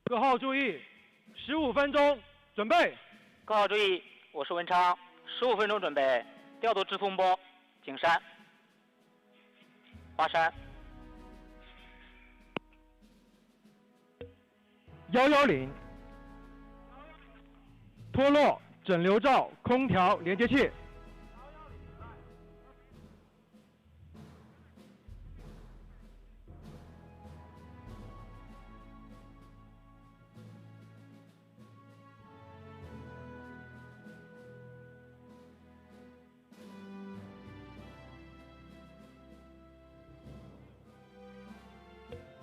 各号注意，15分钟，准备。各号注意，我是文昌，15分钟准备。调度至风波，景山、华山。110，脱落整流罩空调连接器。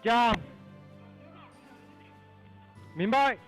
加，明白。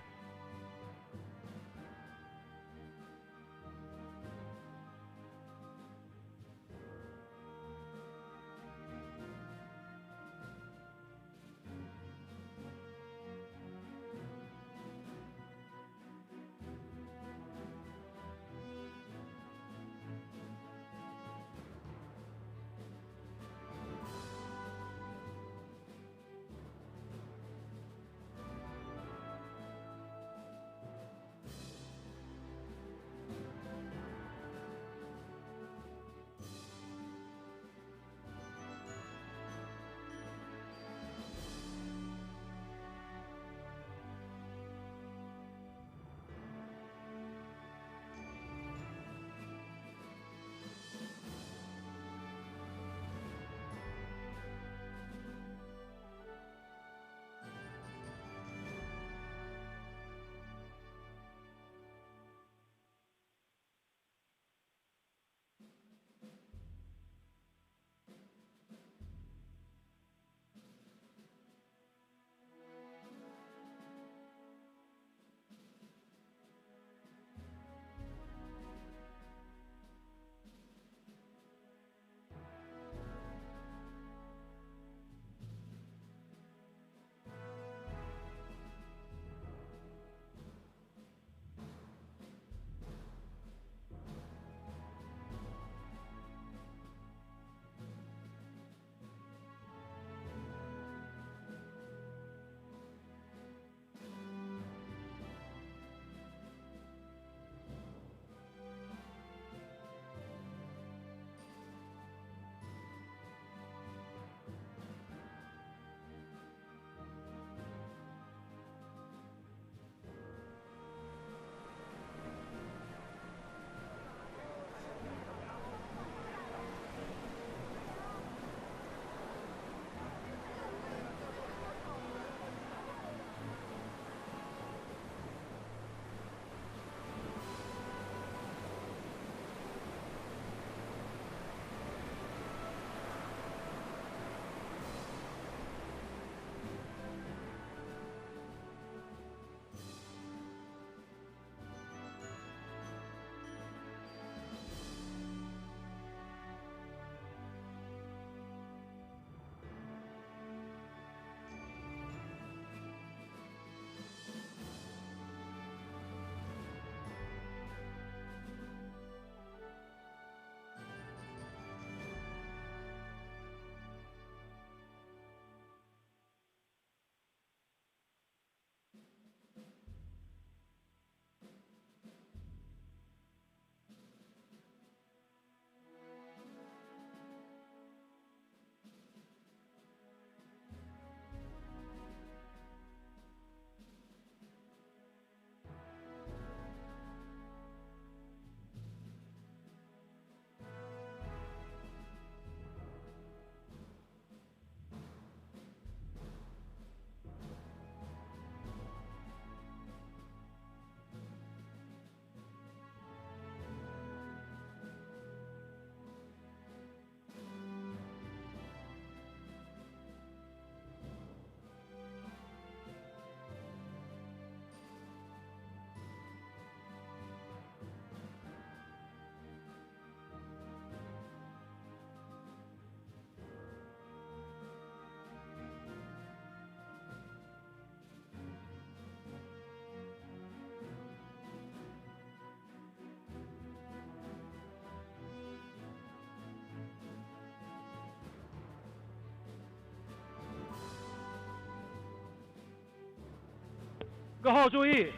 各号注意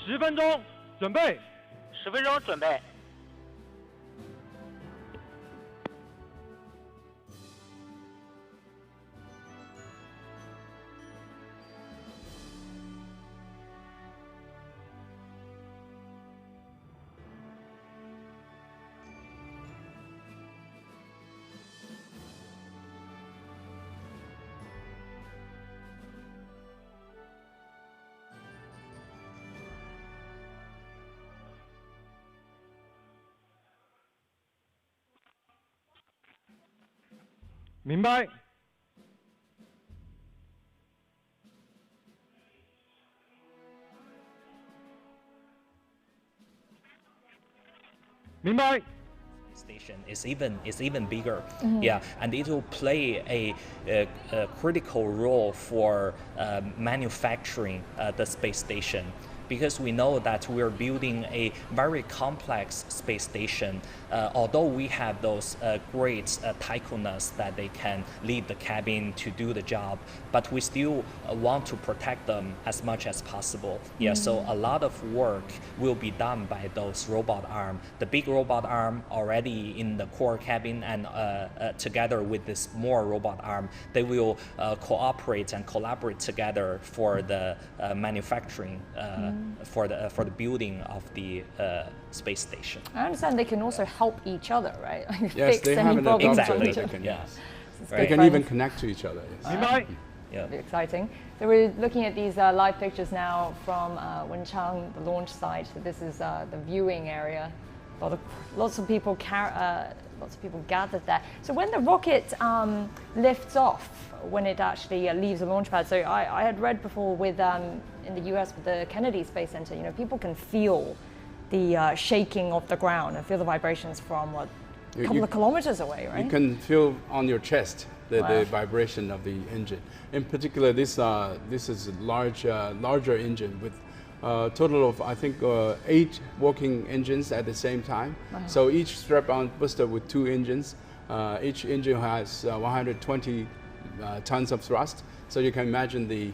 ，10分钟准备。10分钟准备。明白。明白。 Station is even bigger, yeah, and it will play a critical role for manufacturing the space station. Because we know that we're building a very complex space station, although we have those great tycoons that they can lead the cabin to do the job, but we still want to protect them as much as possible. Yeah, so a lot of work will be done by those robot arm. The big robot arm already in the core cabin, and together with this more robot arm, they will cooperate and collaborate together for the manufacturing. For the building of the space station. I understand they can also help each other, right? Like Yes, fix they any have an problems adapter on that each they other. can use. Right. They can even connect to each other. Yes. 明白。 Yeah. Very exciting. So we're looking at these live pictures now from CHANG, the launch site. So this is the viewing area. Lots of people gathered there. So when the rocket lifts off, when it actually leaves the launch pad, so I had read before with in the US with the Kennedy Space Center, you know, people can feel the shaking of the ground and feel the vibrations from what, a couple of kilometers away, right? You can feel on your chest the Wow. vibration of the engine. In particular, this is a larger engine with a total of, I think, 8 working engines at the same time. Wow. So each strap-on booster with 2 engines. Each engine has 120 tons of thrust. So you can imagine the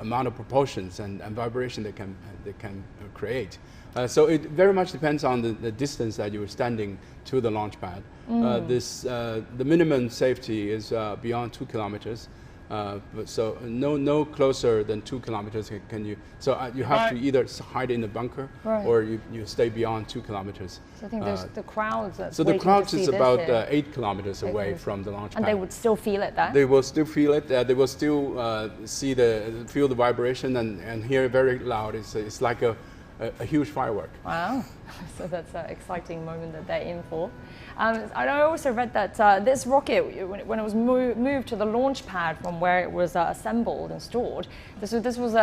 amount of propulsions and vibration they can create. So it very much depends on the distance that you are standing to the launch pad. The minimum safety is beyond 2 kilometers. But so no closer than 2 kilometers can you. So you have to either hide in the bunker, Right. or you stay beyond 2 kilometers. So I think there's the crowds. So the crowd is about 8 kilometers away kilometers. from the launch pad. And they would still feel it there? They will still feel it. They will still feel the vibration and hear it very loud. It's like a huge firework. Wow, so that's an exciting moment that they're in for. And I also read that this rocket, when it was moved to the launch pad from where it was assembled and stored, this was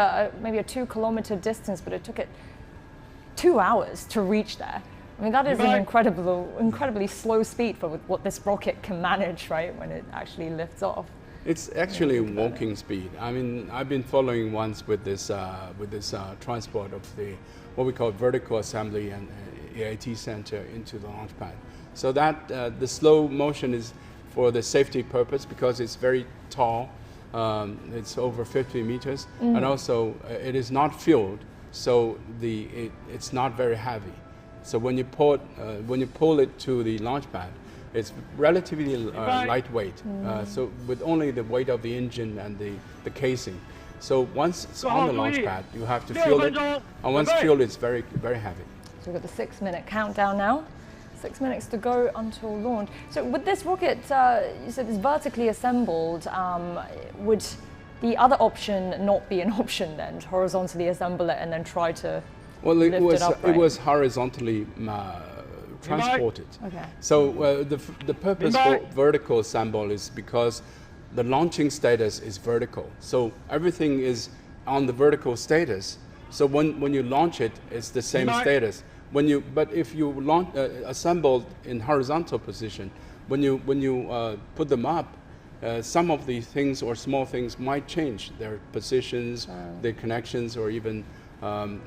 maybe a 2 kilometer distance, but it took it 2 hours to reach there. I mean, that is an incredibly slow speed for what this rocket can manage, right, when it actually lifts off. It's actually walking speed. I mean, I've been following once with this transport of what we call vertical assembly and AIT center into the launch pad. So that the slow motion is for the safety purpose because it's very tall. It's over 50 meters, and also it is not filled, so it's not very heavy. So when you pull it to the launch pad, it's relatively lightweight. So with only the weight of the engine and the casing. So once it's on the launch pad, you have to feel it, and once filled, it's very, very heavy. So we've got the 6-minute countdown now. 6 minutes to go until launch. So with this rocket, you said it's vertically assembled. Would the other option not be an option then? To horizontally assemble it and then try to lift it up, right? It was horizontally transported. Okay. So the purpose for vertical assemble is because the launching status is vertical. So everything is on the vertical status. So when you launch it, it's the same status. But if you launch assembled in horizontal position, when you put them up, some of the things or small things might change their positions, their connections, or even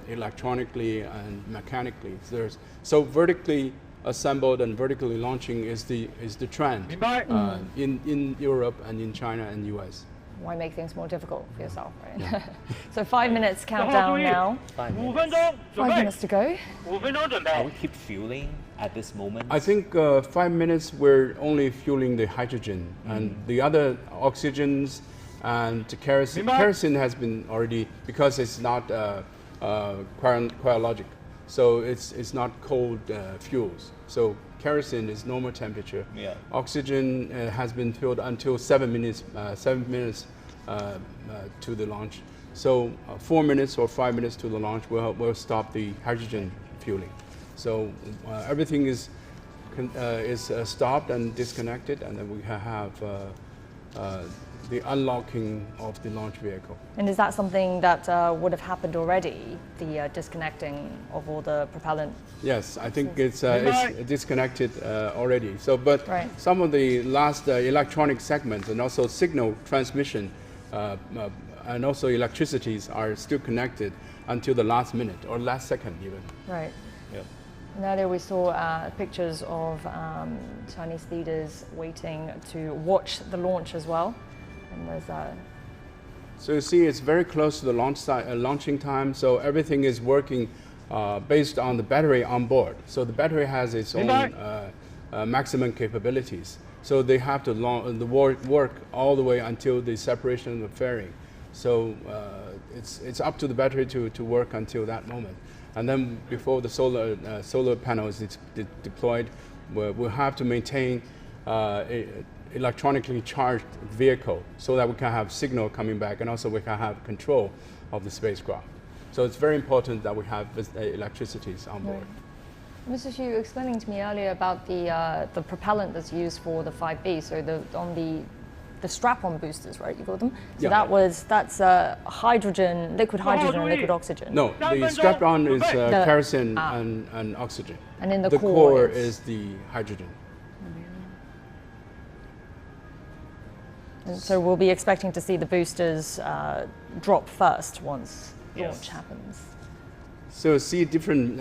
electronically and mechanically. So vertically assembled and vertically launching is the trend in Europe and in China and US. why make things more difficult for yourself, right? Yeah. So 5 minutes countdown now. 5 5 minutes. 分钟，准 5 备。 minutes to go. 5分钟准备 Are we keep fueling at this moment? I think 5 minutes we're only fueling the hydrogen and the other oxygens and kerosene. Kerosene has been already, because it's not cryologic, so it's not cold fuels. So kerosene is normal temperature. Yeah. Oxygen has been filled until 7 minutes. 7 minutes to the launch. So 4 minutes or 5 minutes to the launch, we'll stop the hydrogen fueling. So everything is stopped and disconnected, and then we have the unlocking of the launch vehicle. And is that something that would have happened already, the disconnecting of all the propellant? Yes, I think it's disconnected already. So, but Right. some of the last electronic segments and also signal transmission and also electricities are still connected until the last minute or last second even. Right. Yeah. And earlier we saw pictures of Chinese leaders waiting to watch the launch as well. And there's So you see, it's very close to the launching time. So everything is working based on the battery on board. So the battery has its own maximum capabilities. So they have to work all the way until the separation of the fairing. So it's up to the battery to work until that moment. And then before the solar panels is deployed, we'll have to maintain electronically charged vehicle so that we can have signal coming back, and also we can have control of the spacecraft. So it's very important that we have electricities on board. Mr. Xu, you were explaining to me earlier about the propellant that's used for the 5B, so on the strap-on boosters, right? You call them. So Yeah. that's hydrogen, liquid hydrogen, and liquid oxygen. No, the strap-on is kerosene and oxygen. And in the core core is the hydrogen. And so we'll be expecting to see the boosters drop first once launch happens. So see different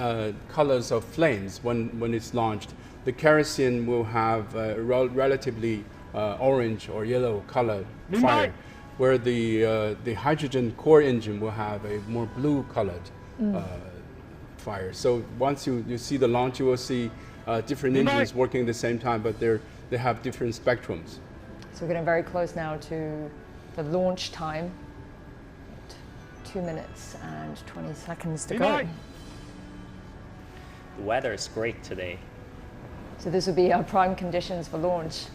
colors of flames when it's launched. The kerosene will have a relatively orange or yellow colored fire, where the hydrogen core engine will have a more blue colored fire. So once you see the launch, you will see different engines working at the same time, but they have different spectrums. So we're getting very close now to the launch time. 2 minutes and 20 seconds to go. The weather is great today. So this would be our prime conditions for launch.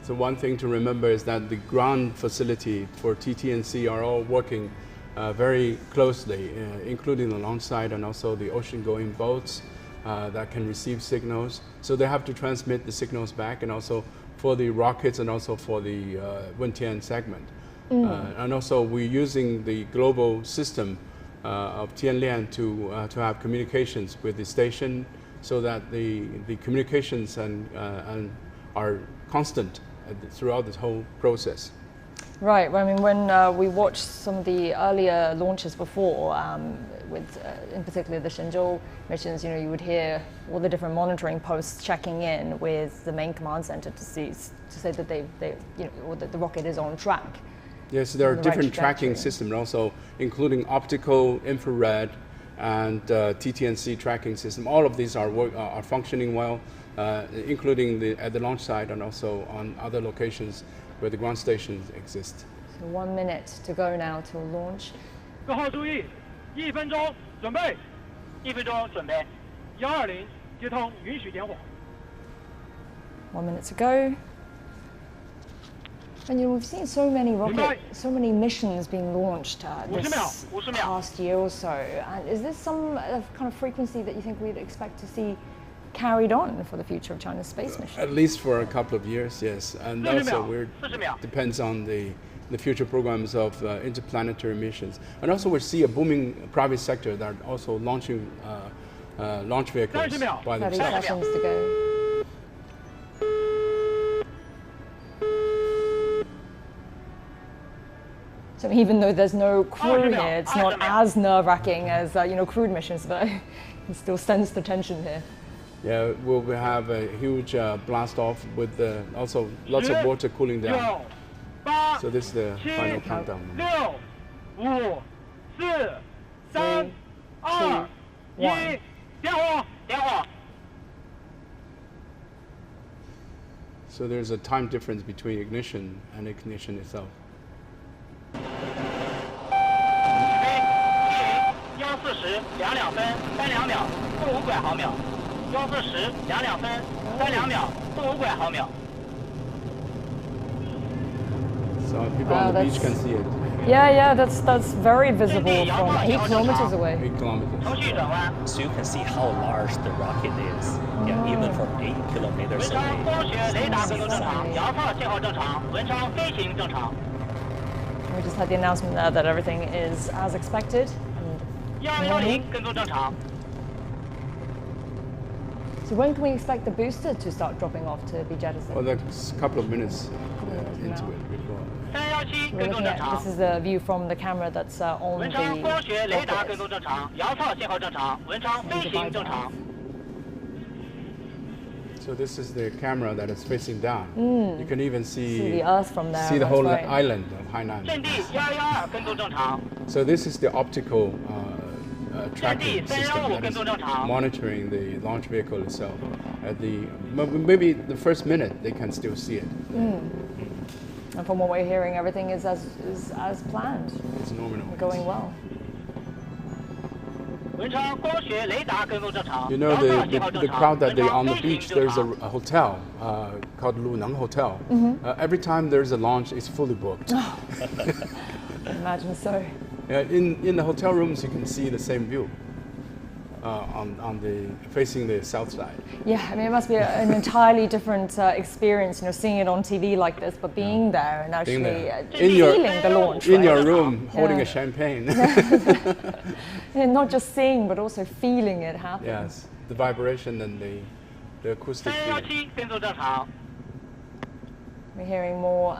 So one thing to remember is that the ground facility for TTNC are all working very closely, including the launch site and also the ocean-going boats that can receive signals. So they have to transmit the signals back, and also for the rockets and also for the Wentian segment. And also we're using the global system of Tianlian to have communications with the station, so that the communications are constant throughout the whole process. Right. Well, I mean, when we watched some of the earlier launches before, with in particular the Shenzhou missions, you would hear all the different monitoring posts checking in with the main command center to say that or that the rocket is on track. Yes, there are different tracking systems, also including optical, infrared, and TTNC tracking system. All of these are functioning well, including at the launch site and also on other locations where the ground stations exist. So 1 minute to go now till launch. 各号注意，1分钟准备，1分钟准备，120接通，允许点火。 1 minute to go. And we've seen so many missions being launched this past year or so. And is this some kind of frequency that you think we'd expect to see carried on for the future of China's space mission? At least for a couple of years, yes. And also depends on the future programs of interplanetary missions. And also we see a booming private sector that are also launching launch vehicles by 30 themselves. seconds to go. So even though there's no crew here, it's not as nerve-wracking as crewed missions, but you still sense the tension here. Yeah, we'll have a huge blast off with also lots of water cooling down. So this is the final countdown. 6、5、4、3、2、1，点火！点火！ So there's a time difference between ignition and ignition itself. 1402两分32秒负5拐毫秒，1402两分32秒负5拐毫秒。 So people on the beach can see it. Yeah, that's very visible from 8 kilometers away. 8 kilometers. 程序转弯。 So you can see how large the rocket is. Yeah, even from 8 kilometers 文昌 away. 光学雷达跟踪正常，遥测信号正常，文昌飞行正常。 We just had the announcement there that everything is as expected. 1210跟踪正常。 So when can we expect the booster to start dropping off to be jettisoned? Well, that's a couple of minutes into it before. 317 We're 跟踪 looking 正 at 常 this。is a view from the camera that's on 文 the 昌光学雷达 rocket. 跟踪正常，遥测信号正常，文昌飞行正常。 So this is the camera that is facing down. You can even See see the Earth from there. see the that's whole right. island of Hainan. 阵地112跟踪正常。 So this is the optical tracking 阵地 system 315 that 跟 is 踪正常。 monitoring the launch vehicle itself. At the maybe the first minute they can still see it. And from what we're hearing, everything is as planned. It's nominal. Going well. 文昌光学雷达跟踪正常， You know 遥测 the 信号正 crowd 常， that 文 they 昌 on the 飞行 beach. 正 There's 常。 a hotel called Luneng Hotel. Every time there's a launch, it's fully booked. I imagine so. In the hotel rooms, you can see the same view on the facing the south side. Yeah, I mean, it must be an entirely different experience, seeing it on TV like this, but being there and actually there. feeling the launch. In right? your room, holding Yeah. a champagne. Yeah, not just seeing, but also feeling it happen. Yes, the vibration and the acoustic feeling. 317跟踪正常。 We're hearing more.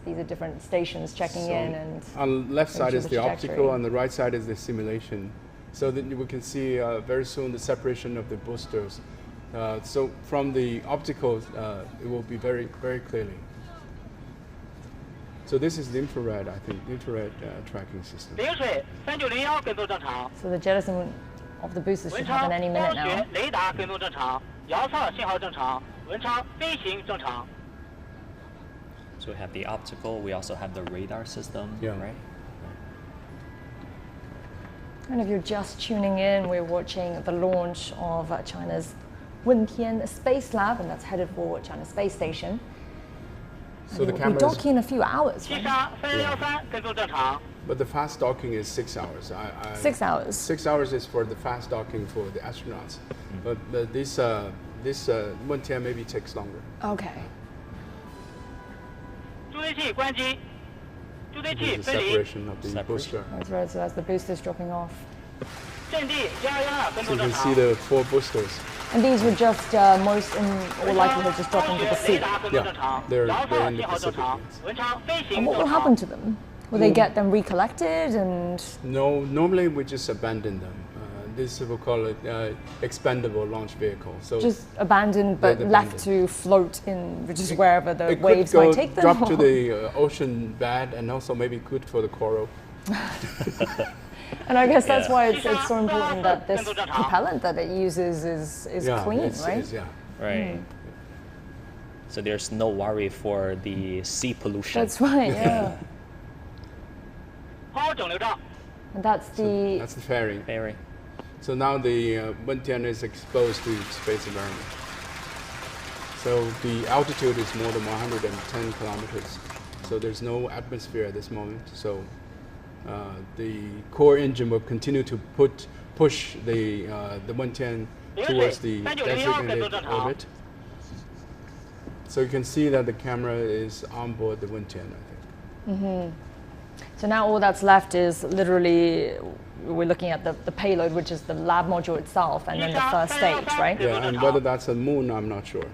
These are different stations checking So in, and on the left side into is the the optical, trajectory. on the right side is the simulation. So that we can see very soon the separation of the boosters. So from the optical, it will be very, very clearly. So this is the infrared, I think, infrared tracking system. 零水3901跟踪正常。 so the jettison of the boosters 文 should 昌 happen any 光 minute 学 now. 雷达跟踪正常，遥测信号正常，文昌飞行正常。 So we have the optical, we also have the radar system, Yeah. right? And if you're just tuning in, we're watching the launch of China's Wentian Space Lab, and that's headed for China's space station. So the We'll be camera is, docking in a few hours. 七 Right? 杀3213跟踪正常。 but the fast docking is 6 hours. 6 hours. 6 hours is for the fast docking for the astronauts. But this Wentian maybe takes longer. Okay. 助推器关机，助推 This 器 is the 分离。 separation of the Separation. booster. That's right. So as the boosters dropping off, 阵地112跟 So 踪 you 正 can 常 see。the 4 boosters. and these would just most in all likelihood just drop into the 雷 sea. 达跟踪正常， Yeah, they're 遥测 in the 信号正常 Pacific.，文昌飞 And 行 what 正 will 常 happen。to them? Will they get them recollected and No, normally we just abandon them. This we'll call it expendable launch vehicle. So just abandoned but They're left abandoned. to float in just wherever the it waves could go might take them? drop to the ocean bed, and also maybe good for the coral. And I guess that's Yeah. why it's so important that this propellant that it uses is clean, it's, right? it's- yeah. Right. So there's no worry for the sea pollution. That's right, yeah. 抛整流罩， And that's the That's the fairing. Very. So now the Wentian is exposed to space environment. So the altitude is more than 110 kilometers. So there's no atmosphere at this moment. So the core engine will continue to push the Wentian towards the designated orbit. So you can see that the camera is on board the Wentian, I think. so now all that's left is literally we're looking at the payload, which is the lab module itself, and then the first stage, right? Yeah, and whether that's a moon, I'm not sure.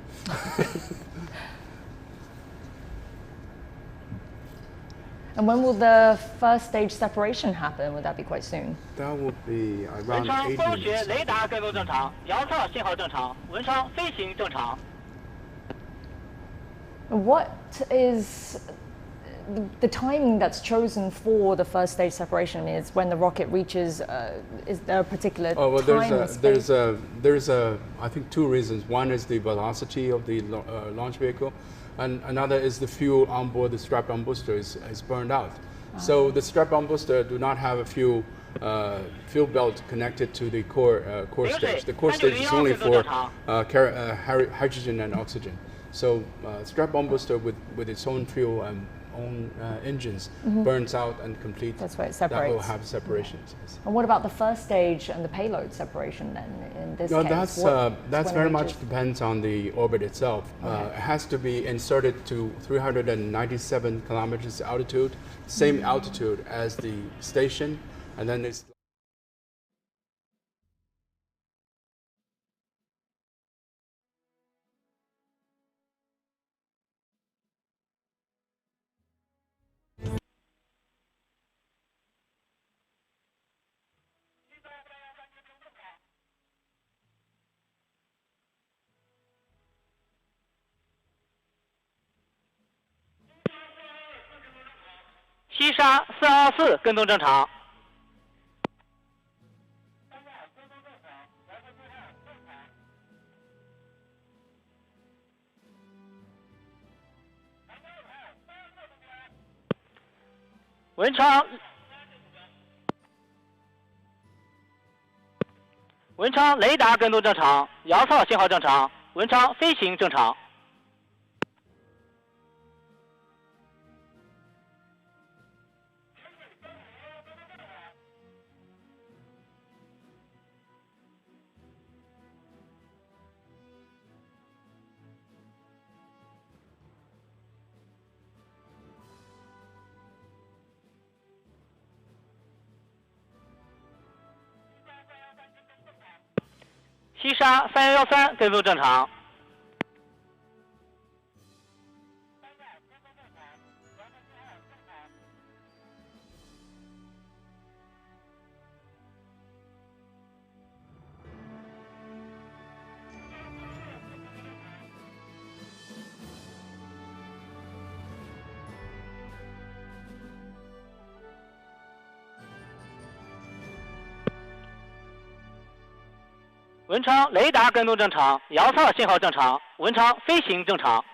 And when will the first stage separation happen? Would that be quite soon? That would be 文 around 昌 8光学 minutes. 雷达跟踪正常，遥测信号正常，文昌飞行正常。 What is the timing that's chosen for the first stage separation is when the rocket reaches. Is there a particular time? There's I think two reasons. One is the velocity of the launch vehicle, and another is the fuel on board the strap-on booster is burned out. So the strap-on booster do not have a fuel belt connected to the core stage. The core stage is only for hydrogen and oxygen. So strap-on booster with its own fuel and own engines burns out and complete. That's why it separates. That will have separations. Yes. And what about the first stage and the payload separation then in this case? That's very much depends on the orbit itself. It has to be inserted to 397 kilometers altitude, same altitude as the station, and then it's. 西沙424跟踪正常。文昌雷达跟踪正常，遥测信号正常，文昌飞行正常。西沙3113跟踪正常。文昌雷达跟踪正常，遥测信号正常，文昌飞行正常。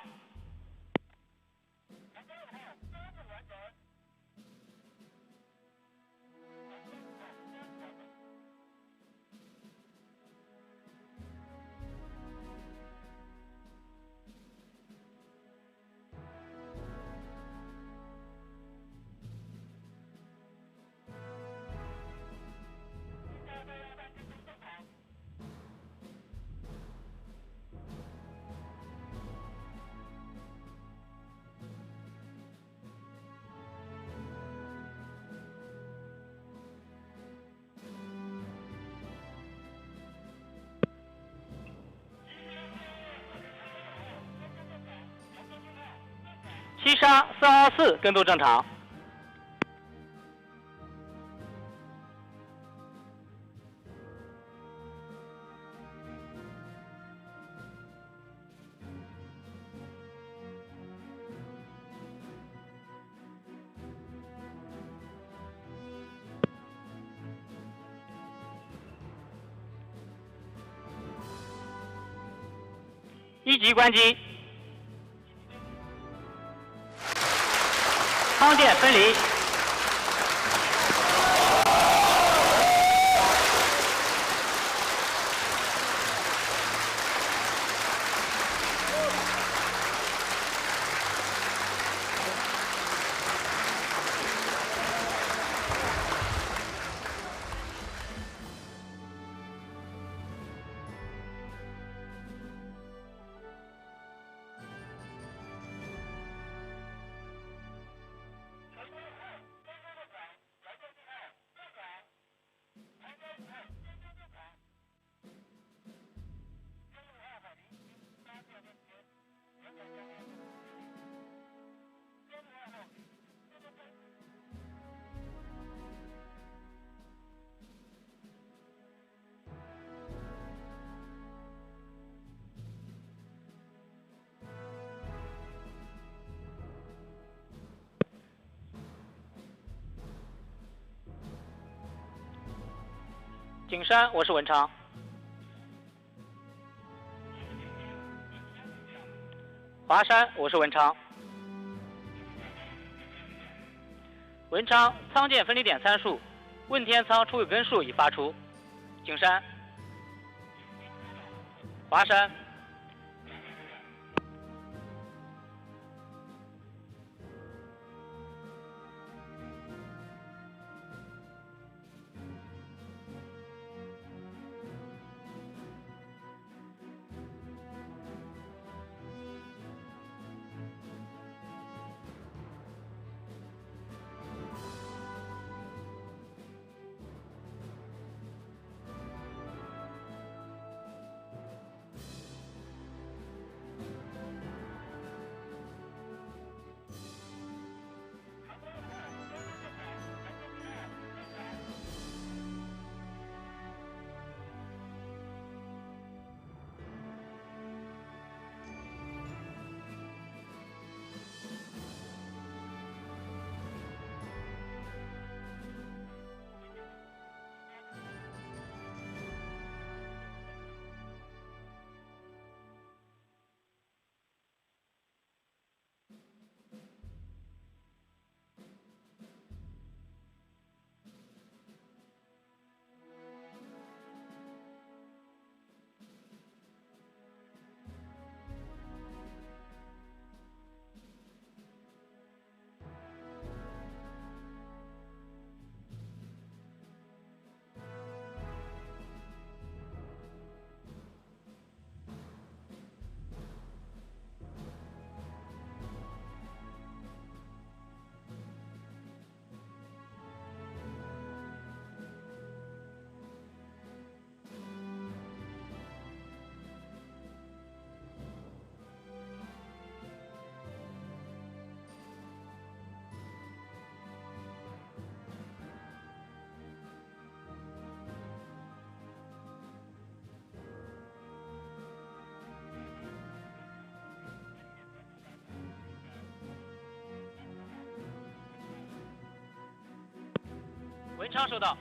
西沙424跟踪正常。一级关机。舱电分离。景山，我是文昌。华山，我是文昌。文昌仓建分离点参数，问天仓出口根数已发出。景山。华山。文昌收到。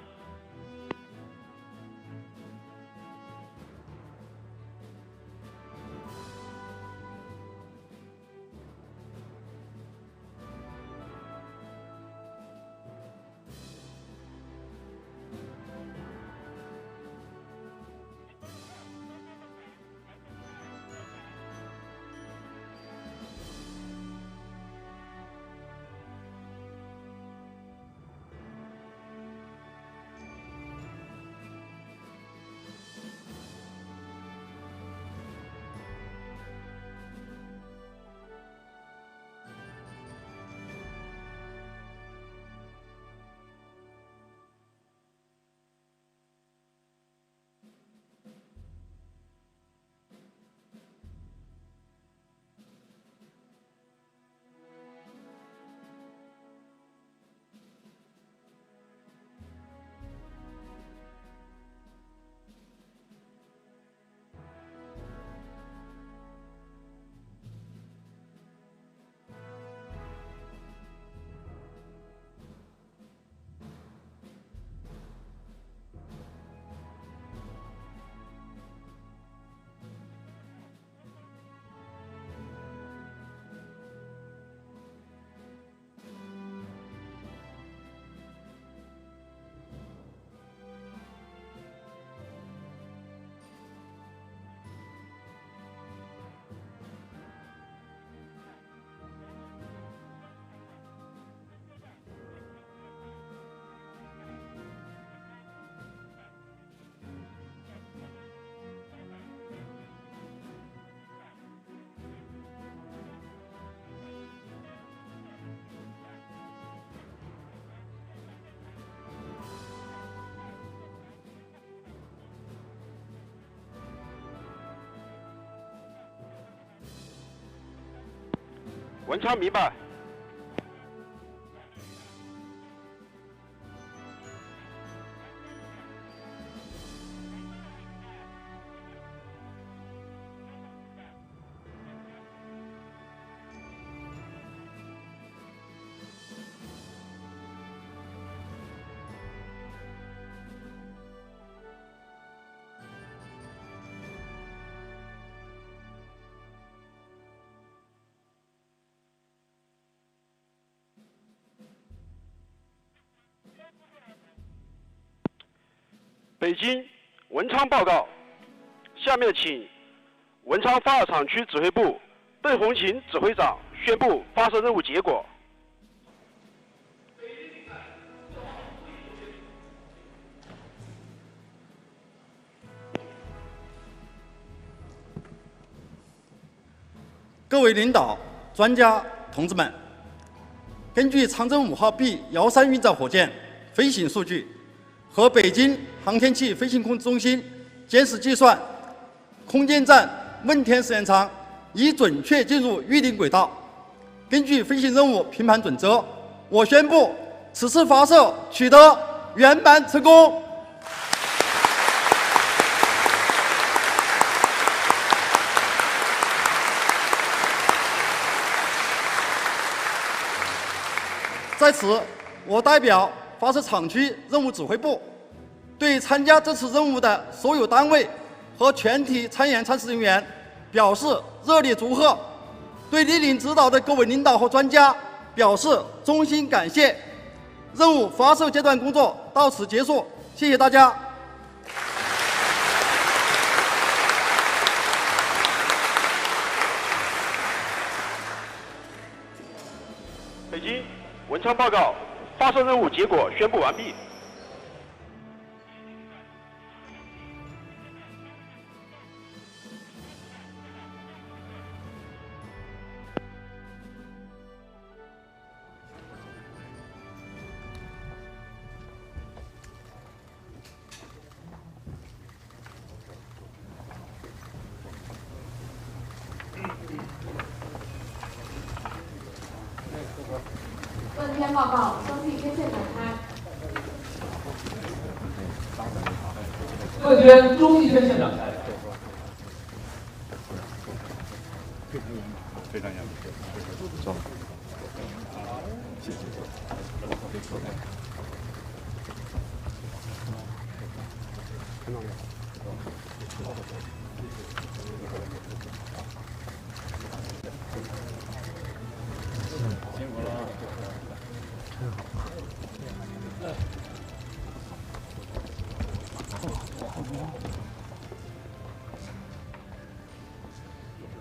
文昌明白。北京文昌报告。下面请文昌发二厂区指挥部邓红琴指挥长宣布发射任务结果。各位领导、专家同志们，根据长征5号 B-13运载火箭飞行数据和北京航天器飞行控制中心监视计算，空间站问天实验舱已准确进入预定轨道。根据飞行任务评判准则，我宣布此次发射取得圆满成功。在此，我代表发射场区任务指挥部，对参加这次任务的所有单位和全体参演参试人员表示热烈祝贺，对莅临指导的各位领导和专家表示衷心感谢。任务发射阶段工作到此结束，谢谢大家。北京文昌报告，发射任务结果宣布完毕。问天报告，中地天线展开。问天中地天线展开。非常严肃，走。谢谢。看到没有？辛苦了。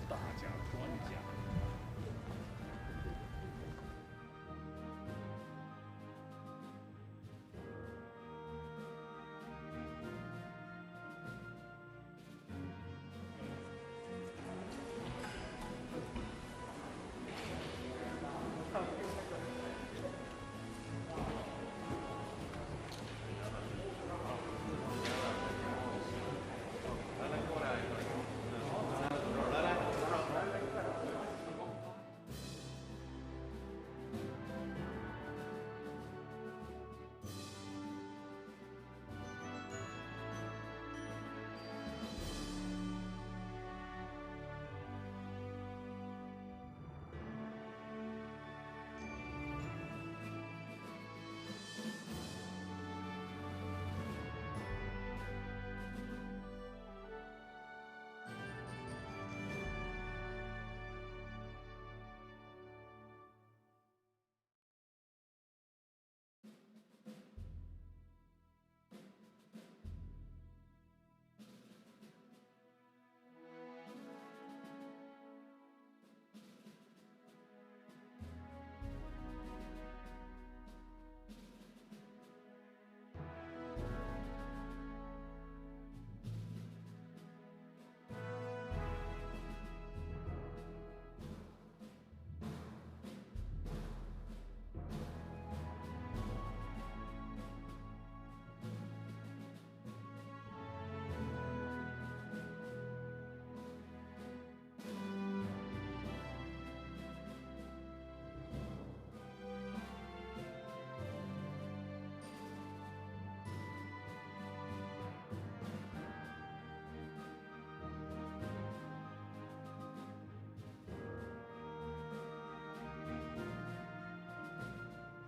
大家专家。